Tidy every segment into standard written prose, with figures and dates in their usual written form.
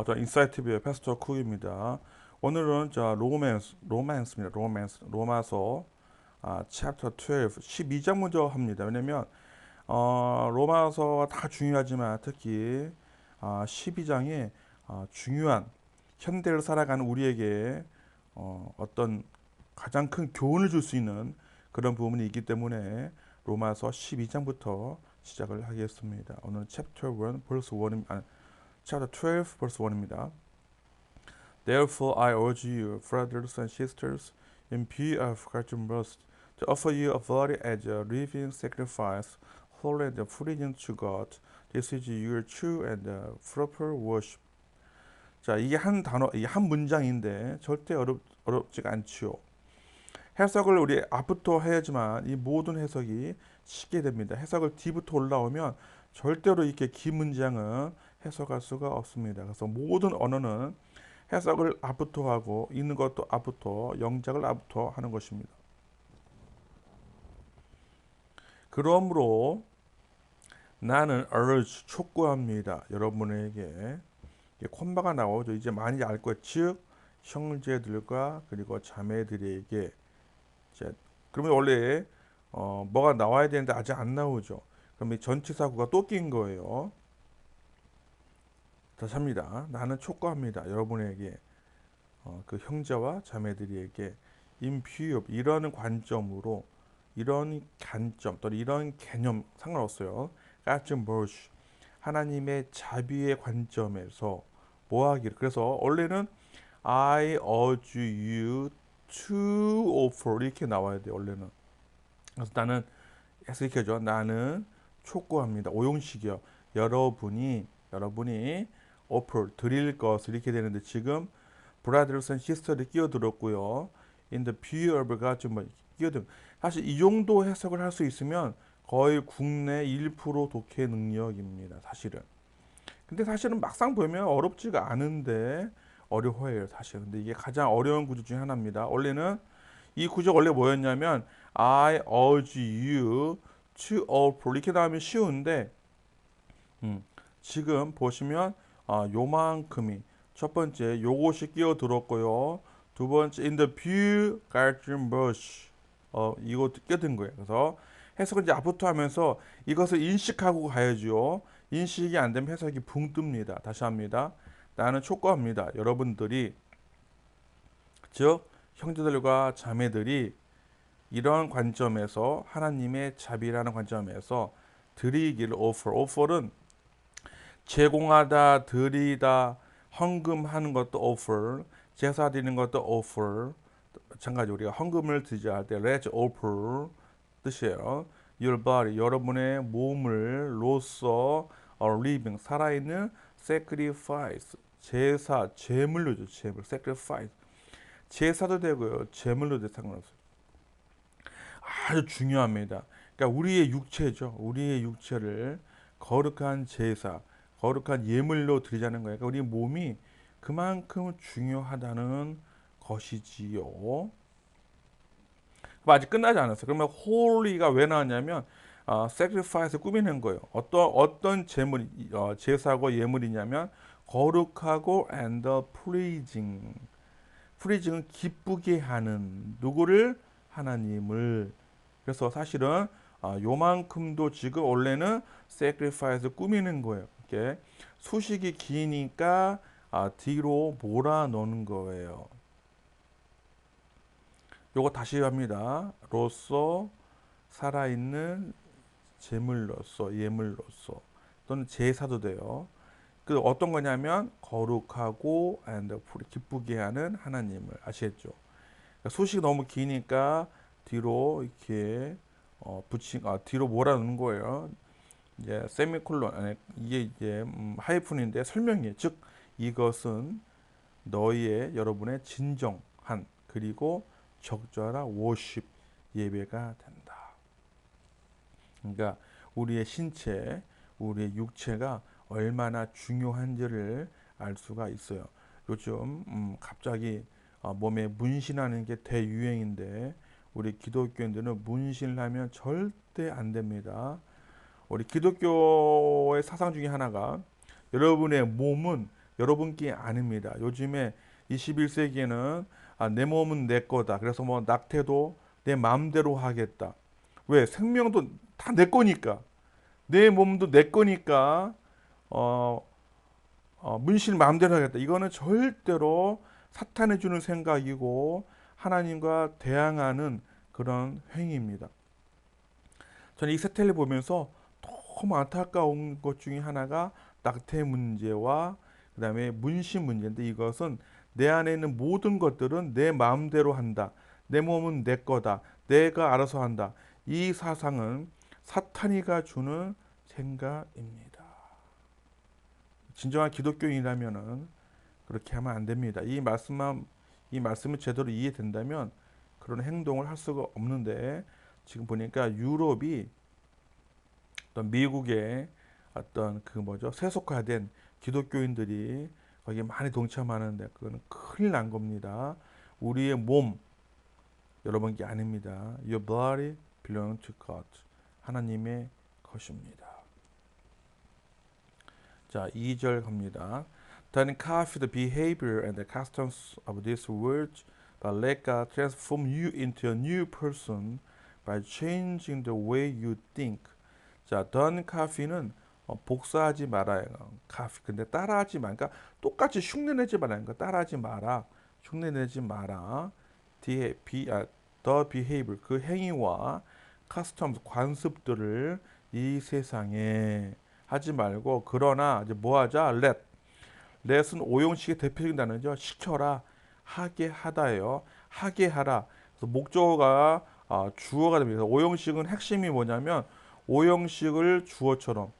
저 인사이트뷰의 패스터 쿡입니다. 오늘은 로맨스입니다. 로마서 챕터 12, 12장 먼저 합니다. 왜냐면 로마서가 다 중요하지만 특히 12장에 중요한 현대를 살아가는 우리에게 어떤 가장 큰 교훈을 줄 수 있는 그런 부분이 있기 때문에 로마서 12장부터 시작을 하겠습니다. 오늘 챕터 1, 벌스 1입니다. Chapter 12, verse 1입니다. Therefore I urge you, brothers and sisters, in view of God's mercy, to offer you a body as a living sacrifice, holy and pleasing to God. This is your true and proper worship. 자, 이게 한 문장인데 절대 어렵지가 않지요. 해석을 우리 앞부터 해야지만 이 모든 해석이 쉽게 됩니다. 해석을 뒤부터 올라오면 절대로 이렇게 긴 문장은 해석할 수가 없습니다. 그래서 모든 언어는 해석을 앞부터 하고 읽는 것도 앞부터, 영작을 앞부터 하는 것입니다. 그러므로 나는 urge 촉구합니다. 여러분에게 콤마가 나오죠. 이제 많이 알 거예요. 즉 형제들과 그리고 자매들에게. 자, 그러면 원래 뭐가 나와야 되는데 아직 안 나오죠. 그럼 이 전치사구가 또 낀 거예요. 다시 합니다. 나는 촉구합니다. 여러분에게 그 형제와 자매들에게 in view of 이런 관점으로 이런 관점 또는 이런 개념 상관없어요. 같은 mercy 하나님의 자비의 관점에서 뭐하기를. 그래서 원래는 I urge you to offer 이렇게 나와야 돼요. 원래는. 그래서 나는 해석해줘. 나는 촉구합니다. 오용식이요. 여러분이 offer 드릴 것을 이렇게 되는데 지금 brothers and sisters를 끼어들었고요. in the view of가 좀 끼어들. 사실 이 정도 해석을 할 수 있으면 거의 국내 1% 독해 능력입니다. 사실은. 근데 사실은 막상 보면 어렵지가 않은데 어려워해요. 사실. 근데 이게 가장 어려운 구조 중에 하나입니다. 원래는 이 구조가 원래 뭐였냐면 I urge you to offer 이렇게 나오면 쉬운데 지금 보시면 요만큼이 첫 번째 요것이 끼어들었고요. 두 번째 in the view garden bush 이거 끼어든 거예요. 그래서 해석을 이제 앞부터 하면서 이것을 인식하고 가야죠. 인식이 안 되면 해석이 붕 뜹니다. 다시 합니다. 나는 촉구합니다. 여러분들이 즉 형제들과 자매들이 이런 관점에서 하나님의 자비라는 관점에서 드리기를 offer는 제공하다, 드리다, 헌금하는 것도 offer, 제사 드리는 것도 offer. 마찬가지 우리가 헌금을 드리자 할 때 let's offer 뜻이에요. Your body, 여러분의 몸을 로서 living, 살아있는 sacrifice, 제사, 제물로죠. 제물, sacrifice. 제사도 되고요. 제물로 도 상관없어요. 아주 중요합니다. 그러니까 우리의 육체죠. 우리의 육체를 거룩한 제사, 거룩한 예물로 드리자는 거예요. 그러니까 우리 몸이 그만큼 중요하다는 것이지요. 아직 끝나지 않았어요. 그러면 holy가 왜 나왔냐면 sacrifice 꾸미는 거예요. 어떤 제물, 제사고 예물이냐면 거룩하고 and pleasing. pleasing은 기쁘게 하는 누구를 하나님을. 그래서 사실은 요만큼도 지금 원래는 sacrifice 꾸미는 거예요. 이렇게 수식이 기니까 뒤로 몰아넣는 거예요. 요거 다시 합니다. 로서 살아있는 제물로서 예물로서 또는 제사도 돼요. 그 어떤 거냐면 거룩하고 and 기쁘게 하는 하나님을. 아시겠죠? 그러니까 수식이 너무 기니까 뒤로 이렇게 뒤로 몰아넣는 거예요. 이제 세미콜론 아니 이게 이제 하이픈인데 설명이에요. 즉 이것은 너희의 여러분의 진정한 그리고 적절한 워십 예배가 된다. 그러니까 우리의 신체, 우리의 육체가 얼마나 중요한지를 알 수가 있어요. 요즘 갑자기 몸에 문신하는 게 대유행인데 우리 기독교인들은 문신을 하면 절대 안 됩니다. 우리 기독교의 사상 중에 하나가 여러분의 몸은 여러분께 아닙니다. 요즘에 21세기에는 내 몸은 내 거다. 그래서 뭐 낙태도 내 마음대로 하겠다. 왜? 생명도 다 내 거니까. 내 몸도 내 거니까 어, 문신 마음대로 하겠다. 이거는 절대로 사탄이 주는 생각이고 하나님과 대항하는 그런 행위입니다. 저는 이 세태를 보면서 너무 안타까운 것 중에 하나가 낙태 문제와 그다음에 문신 문제인데, 이것은 내 안에 있는 모든 것들은 내 마음대로 한다. 내 몸은 내 거다. 내가 알아서 한다. 이 사상은 사탄이가 주는 생각입니다. 진정한 기독교인이라면은 그렇게 하면 안 됩니다. 이 말씀을 제대로 이해된다면 그런 행동을 할 수가 없는데, 지금 보니까 유럽이 어떤 미국의 어떤 그 뭐죠, 세속화된 기독교인들이 거기에 많이 동참하는데, 그거는 큰일 난 겁니다. 우리의 몸 여러분께 아닙니다. Your body belongs to God. 하나님의 것입니다. 자, 2절 갑니다. Then copy the behavior and the customs of this world, but let God transform you into a new person by changing the way you think. 자, done copy는 복사하지 말아요. copy. 근데 따라하지 마. 그러니까 똑같이 흉내내지 말라는 거. 따라하지 마라. 흉내내지 마라. the behavior, 그 행위와 customs, 관습들을 이 세상에 하지 말고, 그러나 이제 뭐 하자? let은 오용식의 대표적인 단어죠. 시켜라, 하게 하다예요. 하게 하라. 그래서 목적어가 주어가 됩니다. 오용식은 핵심이 뭐냐면 오형식을 주어처럼.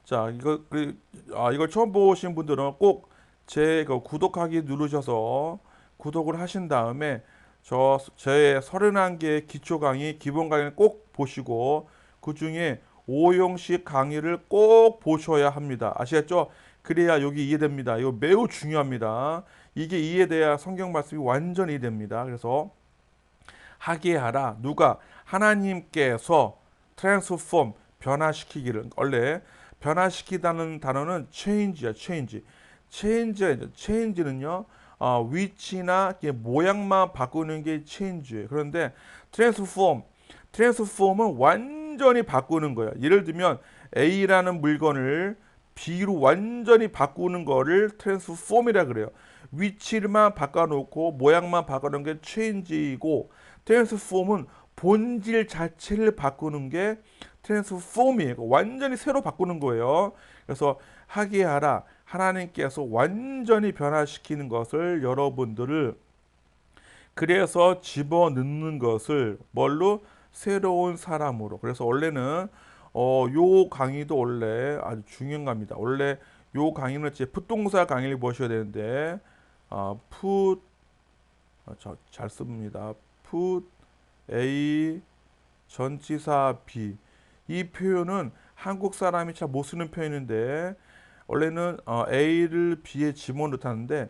자, 이걸 처음 보신 분들은 꼭 제 구독하기 누르셔서 구독을 하신 다음에 제 31개의 기초 강의, 기본 강의를 꼭 보시고 그 중에 오형식 강의를 꼭 보셔야 합니다. 아시겠죠? 그래야 여기 이해됩니다. 이거 매우 중요합니다. 이게 이해돼야 성경 말씀이 완전히 이해됩니다. 그래서 하게 하라. 누가? 하나님께서 트랜스폼, 변화시키기를. 원래 변화시키다는 단어는 change야, change. change는요, 위치나 모양만 바꾸는 게 change예요. 그런데 transform은 완전히 바꾸는 거예요. 예를 들면 A라는 물건을 B로 완전히 바꾸는 거를 transform이라 그래요. 위치만 바꿔놓고 모양만 바꾸는 게 change이고, transform은 본질 자체를 바꾸는 게 트랜스폼이에요. 완전히 새로 바꾸는 거예요. 그래서 하게 하라. 하나님께서 완전히 변화시키는 것을 여러분들을, 그래서 집어넣는 것을 뭘로? 새로운 사람으로. 그래서 원래는 요 강의도 원래 아주 중요한 겁니다. 원래 요 강의는 제 풋동사 강의를 보셔야 되는데, 잘 씁니다. put A 전치사 B, 이 표현은 한국 사람이 잘 못 쓰는 표현인데, 원래는 A를 B에 집어넣다는데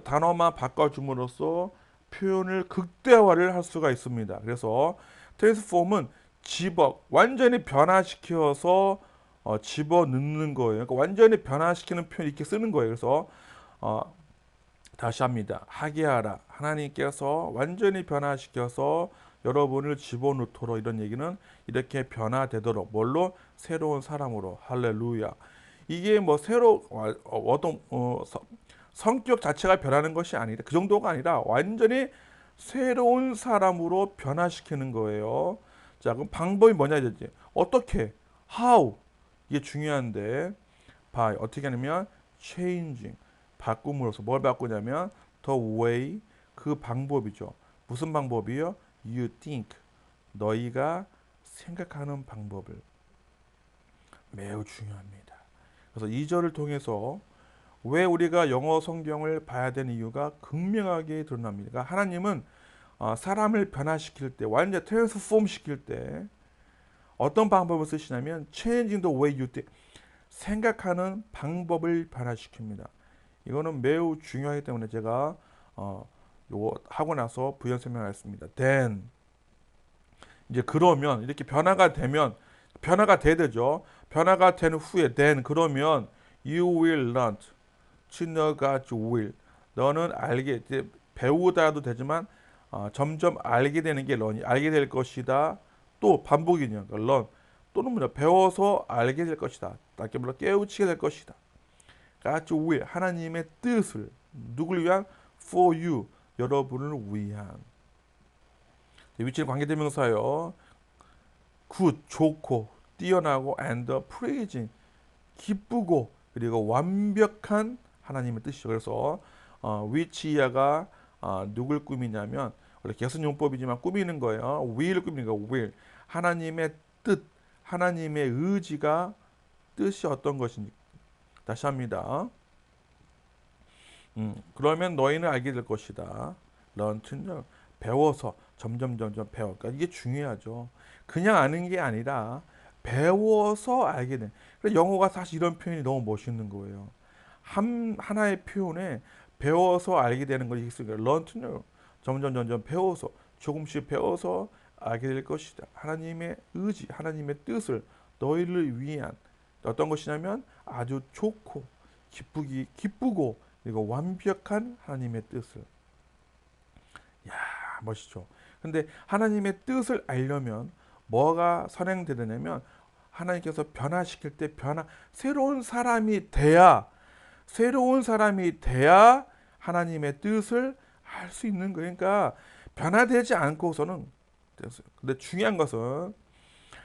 단어만 바꿔줌으로써 표현을 극대화를 할 수가 있습니다. 그래서 트랜스폼은 완전히 변화시켜서 집어넣는 거예요. 그러니까 완전히 변화시키는 표현 이렇게 쓰는 거예요. 그래서 다시 합니다. 하게 하라. 하나님께서 완전히 변화시켜서 여러분을 집어넣도록, 이런 얘기는 이렇게 변화되도록, 뭘로? 새로운 사람으로. 할렐루야. 이게 뭐 성격 자체가 변하는 것이 아니다. 그 정도가 아니라 완전히 새로운 사람으로 변화시키는 거예요. 자, 그럼 방법이 뭐냐 이제. 어떻게? How? 이게 중요한데, 어떻게 하냐면 changing, 바꿈으로써. 뭘 바꾸냐면 the way, 그 방법이죠. 무슨 방법이요? You think, 너희가 생각하는 방법을. 매우 중요합니다. 그래서 2절을 통해서 왜 우리가 영어 성경을 봐야 되는 이유가 극명하게 드러납니다. 그러니까 하나님은 사람을 변화시킬 때, 완전 트랜스폼 시킬 때 어떤 방법을 쓰시냐면 changing the way you think, 생각하는 방법을 변화시킵니다. 이거는 매우 중요하기 때문에 제가 요거 하고 나서 부연 설명하겠습니다. Then, 이제 그러면 이렇게 변화가 돼야 되죠. 변화가 된 후에 then, 그러면 you will learn, to know God's will. 너는 알게 이제 배우다도 되지만 점점 알게 되는 게 learn이 알게 될 것이다. 또 반복이냐 learn 또는 뭐냐 배워서 알게 될 것이다. 다시 말해 깨우치게 될 것이다. God's will 하나님의 뜻을 누굴 위한 for you 여러분을 위한 위치는 관계대명사요. good 좋고 뛰어나고 and praising 기쁘고 그리고 완벽한 하나님의 뜻이죠. 그래서 위치야가 누굴 꾸미냐면 원래 개선용법이지만 꾸미는 거예요. will을 꾸미는 거 will 하나님의 뜻 하나님의 의지가 뜻이 어떤 것인지 다시 합니다. 그러면 너희는 알게 될 것이다. learn to know 배워서 점점 배워. 그러니까 이게 중요하죠. 그냥 아는 게 아니라 배워서 알게 돼. 그래서 영어가 사실 이런 표현이 너무 멋있는 거예요. 하나의 표현에 배워서 알게 되는 것이 있으니까 learn to know 점점 배워서 조금씩 배워서 알게 될 것이다. 하나님의 의지, 하나님의 뜻을 너희를 위한 어떤 것이냐면 아주 좋고 기쁘고 그리고 완벽한 하나님의 뜻을. 야 멋있죠. 근데 하나님의 뜻을 알려면 뭐가 선행되느냐면 하나님께서 변화시킬 때 새로운 사람이 돼야 하나님의 뜻을 할 수 있는 거예요. 그러니까 변화되지 않고서는 됐어요. 근데 중요한 것은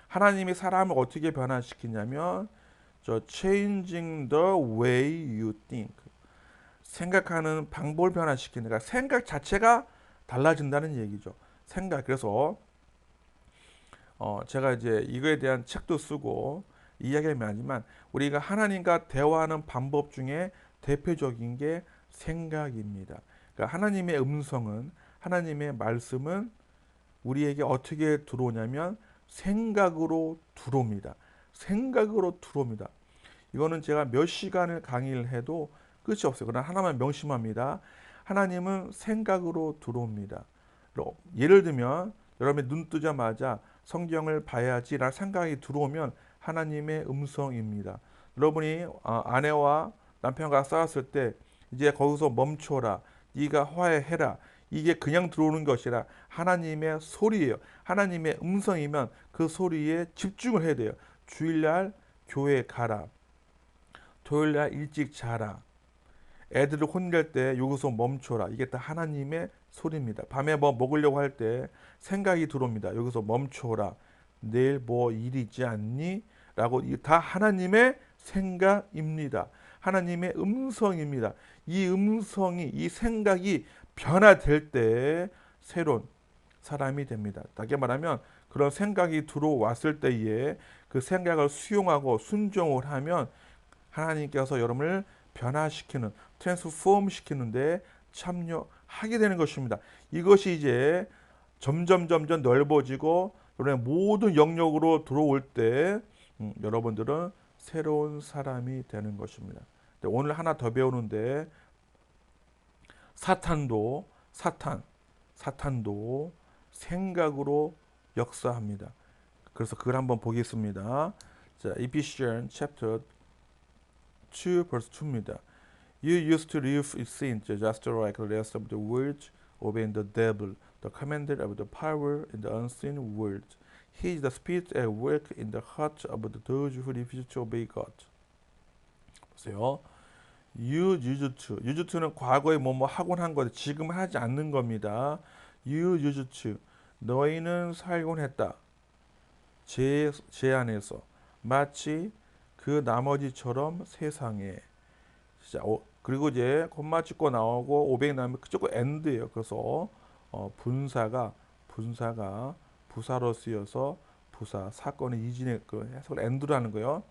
하나님이 사람을 어떻게 변화시키냐면 changing the way you think 생각하는 방법을 변화시키는 거니까 생각 자체가 달라진다는 얘기죠. 그래서 제가 이제 이거에 대한 책도 쓰고 이야기하면 하지만 우리가 하나님과 대화하는 방법 중에 대표적인 게 생각입니다. 그러니까 하나님의 음성은 하나님의 말씀은 우리에게 어떻게 들어오냐면 생각으로 들어옵니다. 이거는 제가 몇 시간을 강의를 해도 끝이 없어요. 그러나 하나만 명심합니다. 하나님은 생각으로 들어옵니다. 예를 들면 여러분이 눈 뜨자마자 성경을 봐야지라는 생각이 들어오면 하나님의 음성입니다. 여러분이 아내와 남편과 싸웠을 때 이제 거기서 멈춰라. 네가 화해해라. 이게 그냥 들어오는 것이라 하나님의 소리예요. 하나님의 음성이면 그 소리에 집중을 해야 돼요. 주일날 교회 가라. 토요일날 일찍 자라. 애들을 혼낼 때 여기서 멈춰라. 이게 다 하나님의 소리입니다. 밤에 뭐 먹으려고 할 때 생각이 들어옵니다. 여기서 멈춰라. 내일 뭐 일이 있지 않니? 라고 다 하나님의 생각입니다. 하나님의 음성입니다. 이 음성이 이 생각이 변화될 때 새로운 사람이 됩니다. 다시 말하면 그런 생각이 들어왔을 때에 그 생각을 수용하고 순종을 하면 하나님께서 여러분을 변화시키는 트랜스폼 시키는데 참여하게 되는 것입니다. 이것이 이제 점점 넓어지고 여러분의 모든 영역으로 들어올 때 여러분들은 새로운 사람이 되는 것입니다. 오늘 하나 더 배우는데 사탄도 생각으로 역사합니다. 그래서 그걸 한번 보겠습니다. 자, Ephesians chapter 2 verse 2입니다. You used to live in sin just like the rest of the world, obeying the devil, the commander of the power in the unseen world. He is the spirit at work in the heart of those who refuse to obey God. 보세요. You used to는 과거에 뭐뭐 하곤 한 것, 지금 하지 않는 겁니다. You used to. 너희는 살곤 했다. 제 안에서 마치 그 나머지처럼 세상에. 자, 그리고 이제 콤마 찍고 나오고 500 나오면 그쪽 end예요. 그래서 분사가 부사로 쓰여서 부사 사건의 이진의 그 해석을 end라는 거예요.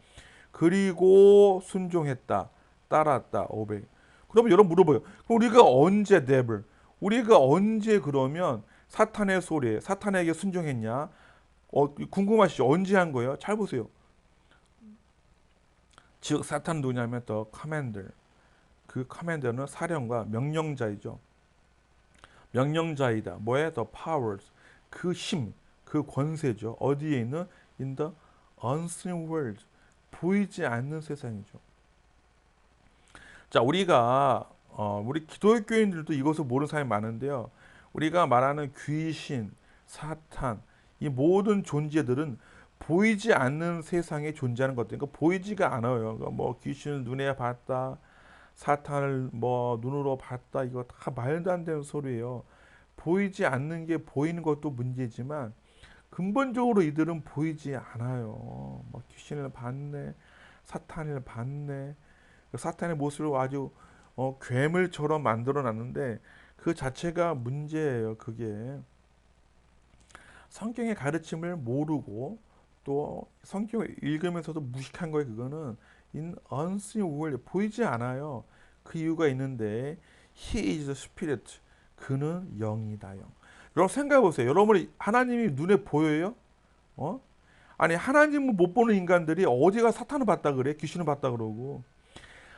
그리고 순종했다. 따랐다. 500. 그러면 여러분 물어봐요. 그럼 우리가 언제 devil? 우리가 언제 그러면 사탄의 소리에 사탄에게 순종했냐? 궁금하시죠? 언제 한 거예요? 잘 보세요. 즉 사탄 누구냐면 더 커맨더. 그 커맨더는 사령과 명령자이죠. 명령자이다. 뭐에 더 powers. 그 힘, 그 권세죠. 어디에 있는 in the unseen world. 보이지 않는 세상이죠. 자, 우리 기독교 교인들도 이것을 모르는 사람이 많은데요. 우리가 말하는 귀신, 사탄, 이 모든 존재들은 보이지 않는 세상에 존재하는 것들. 그러니까 보이지가 않아요. 그러니까 뭐 귀신을 눈에 봤다, 사탄을 뭐 눈으로 봤다, 이거 다 말도 안 되는 소리예요. 보이지 않는 게 보이는 것도 문제지만 근본적으로 이들은 보이지 않아요. 뭐 귀신을 봤네, 사탄을 봤네. 사탄의 모습을 아주 괴물처럼 만들어 놨는데 그 자체가 문제예요. 그게 성경의 가르침을 모르고 또 성경을 읽으면서도 무식한 거예요. 그거는 in unseen world, 보이지 않아요. 그 이유가 있는데 he is the spirit, 그는 영이다. 영. 여러분 생각해 보세요. 여러분이 하나님이 눈에 보여요? 어? 아니 하나님을 못 보는 인간들이 어디가 사탄을 봤다 그래? 귀신을 봤다 그러고.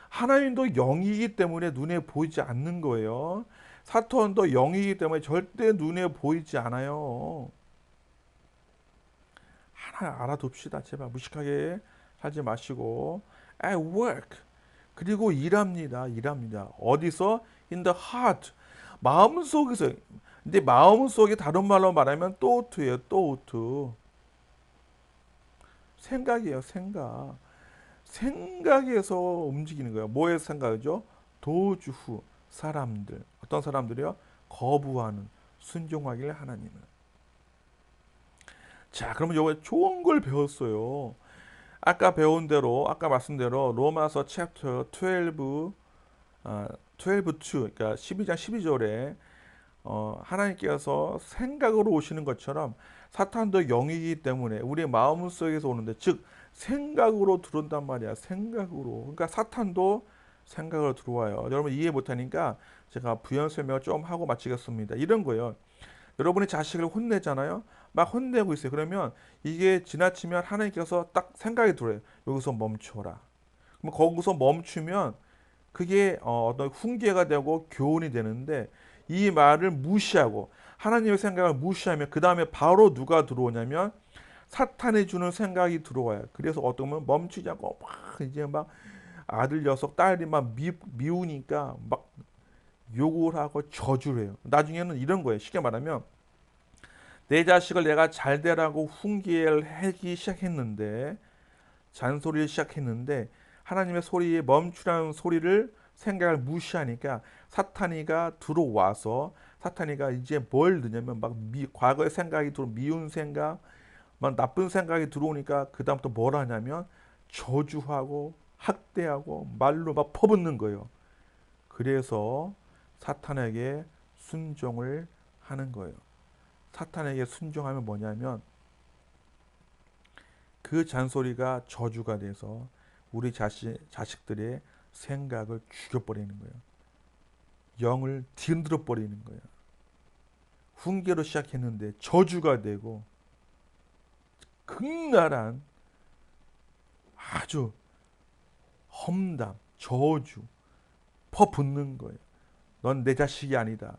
하나님도 영이기 때문에 눈에 보이지 않는 거예요. 사탄도 영이기 때문에 절대 눈에 보이지 않아요. 하나 알아둡시다. 제발 무식하게 살지 마시고. I work. 그리고 일합니다. 일합니다. 어디서? In the heart. 마음속에서. 근데 마음속에 다른 말로 말하면 또우트예요. 또우트. 생각이에요. 생각. 생각에서 움직이는 거예요. 뭐에서 생각이죠? 도주후 사람들. 어떤 사람들이요? 거부하는, 순종하길 하나님은. 자, 그러면 요거 좋은 걸 배웠어요. 아까 배운 대로, 아까 말씀대로 로마서 챕터 12, 12, 그러니까 12장 12절에 하나님께서 생각으로 오시는 것처럼 사탄도 영이기 때문에 우리의 마음속에서 오는데, 즉 생각으로 들어온단 말이야. 생각으로. 그러니까 사탄도 생각으로 들어와요. 여러분 이해 못하니까 제가 부연 설명을 좀 하고 마치겠습니다. 이런 거예요. 여러분이 자식을 혼내잖아요. 막 혼내고 있어요. 그러면 이게 지나치면 하나님께서 딱 생각이 들어요. 여기서 멈춰라. 그럼 거기서 멈추면 그게 어떤 훈계가 되고 교훈이 되는데, 이 말을 무시하고 하나님의 생각을 무시하면 그 다음에 바로 누가 들어오냐면 사탄이 주는 생각이 들어와요. 그래서 어떤 분 멈추지 않고 막 이제 막 아들 녀석 딸이 막 미우니까 막 욕을 하고 저주를 해요. 나중에는 이런 거예요. 쉽게 말하면 내 자식을 내가 잘 되라고 훈계를 하기 시작했는데, 잔소리를 시작했는데 하나님의 소리에 멈추라는 소리를 생각을 무시하니까 사탄이가 들어와서, 사탄이가 이제 뭘 넣냐면 막 과거의 생각이 들어, 미운 생각, 막 나쁜 생각이 들어오니까 그 다음부터 뭘 하냐면 저주하고 학대하고 말로 막 퍼붓는 거예요. 그래서 사탄에게 순종을 하는 거예요. 사탄에게 순종하면 뭐냐면 그 잔소리가 저주가 돼서 우리 자식들의 생각을 죽여버리는 거예요. 영을 뒤흔들어 버리는 거예요. 훈계로 시작했는데 저주가 되고 극렬한 아주 험담, 저주 퍼붓는 거예요. 넌 내 자식이 아니다.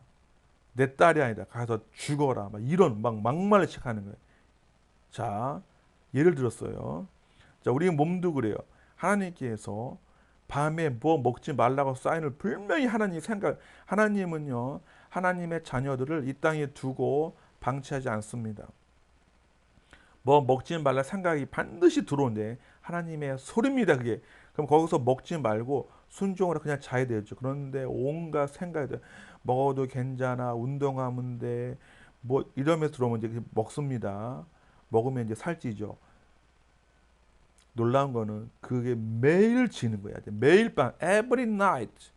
내 딸이 아니다. 가서 죽어라. 막 이런 막 막말을 시작하는 거예요. 자, 예를 들었어요. 자, 우리 몸도 그래요. 하나님께서 밤에 뭐 먹지 말라고 사인을 분명히 하나님은요, 하나님의 자녀들을 이 땅에 두고 방치하지 않습니다. 뭐 먹지 말라 생각이 반드시 들어오는데 하나님의 소리입니다, 그게. 그럼 거기서 먹지 말고 순종으로 그냥 자야 되죠. 그런데 온갖 생각이 먹어도 괜찮아, 운동하면 돼, 뭐 이러면서 들어오면 이제 먹습니다. 먹으면 이제 살찌죠. 놀라운 거는 그게 매일 지는 거야. 매일 밤, every night.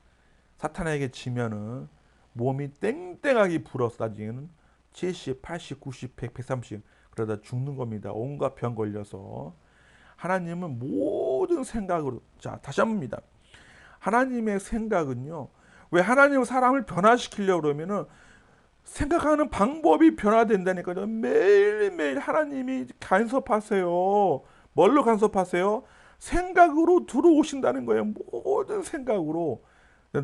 사탄에게 지면은 몸이 땡땡하게 불어서 나중에는 70, 80, 90, 100, 130 그러다 죽는 겁니다. 온갖 병 걸려서. 하나님은 모든 생각으로, 자 다시 한 번입니다. 하나님의 생각은요, 왜 하나님은 사람을 변화시키려고 그러면은 생각하는 방법이 변화된다니까요. 매일매일 하나님이 간섭하세요. 뭘로 간섭하세요? 생각으로 들어오신다는 거예요. 모든 생각으로.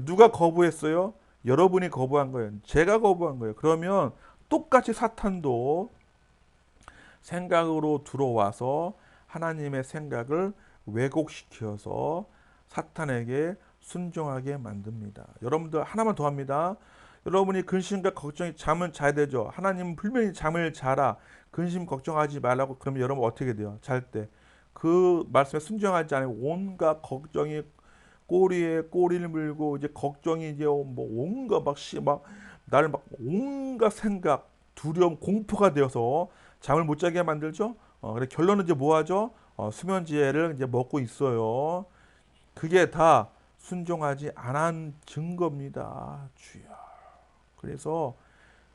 누가 거부했어요? 여러분이 거부한 거예요. 제가 거부한 거예요. 그러면 똑같이 사탄도 생각으로 들어와서 하나님의 생각을 왜곡시켜서 사탄에게 순종하게 만듭니다. 여러분들 하나만 더 합니다. 여러분이 근심과 걱정이 잠은 자야 되죠. 하나님은 분명히 잠을 자라. 근심 걱정하지 말라고. 그러면 여러분 어떻게 돼요? 잘 때. 그 말씀에 순종하지 않으면 온갖 걱정이 꼬리에 꼬리를 물고 이제 걱정이 이제 뭐 온갖 막 나를 막 온갖 생각, 두려움, 공포가 되어서 잠을 못 자게 만들죠. 그래 결론은 이제 뭐 하죠? 수면제를 이제 먹고 있어요. 그게 다 순종하지 않은 증거입니다. 주여. 그래서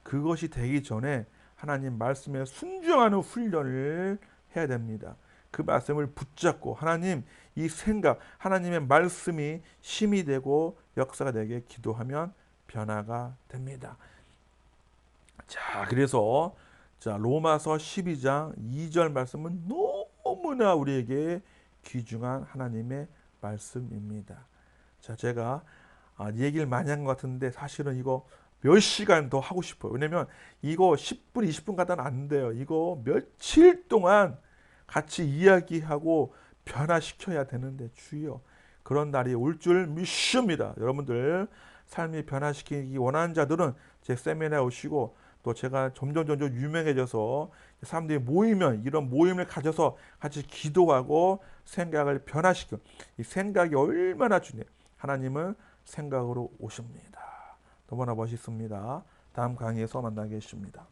그것이 되기 전에 하나님 말씀에 순종하는 훈련을 해야 됩니다. 그 말씀을 붙잡고 하나님 이 생각, 하나님의 말씀이 힘이 되고 역사가 되게 기도하면 변화가 됩니다. 자, 그래서 자, 로마서 12장 2절 말씀은 너무나 우리에게 귀중한 하나님의 말씀입니다. 자, 제가 얘기를 많이 한 것 같은데 사실은 이거 몇 시간 더 하고 싶어요. 왜냐면 이거 10분, 20분 가다는 안 돼요. 이거 며칠 동안 같이 이야기하고 변화시켜야 되는데 주여 그런 날이 올 줄 믿습니다. 여러분들 삶이 변화시키기 원하는 자들은 제 세미나에 오시고 또 제가 점점 유명해져서 사람들이 모이면 이런 모임을 가져서 같이 기도하고 생각을 변화시켜 이 생각이 얼마나 중요해요. 하나님은 생각으로 오십니다. 너무나 멋있습니다. 다음 강의에서 만나겠습니다.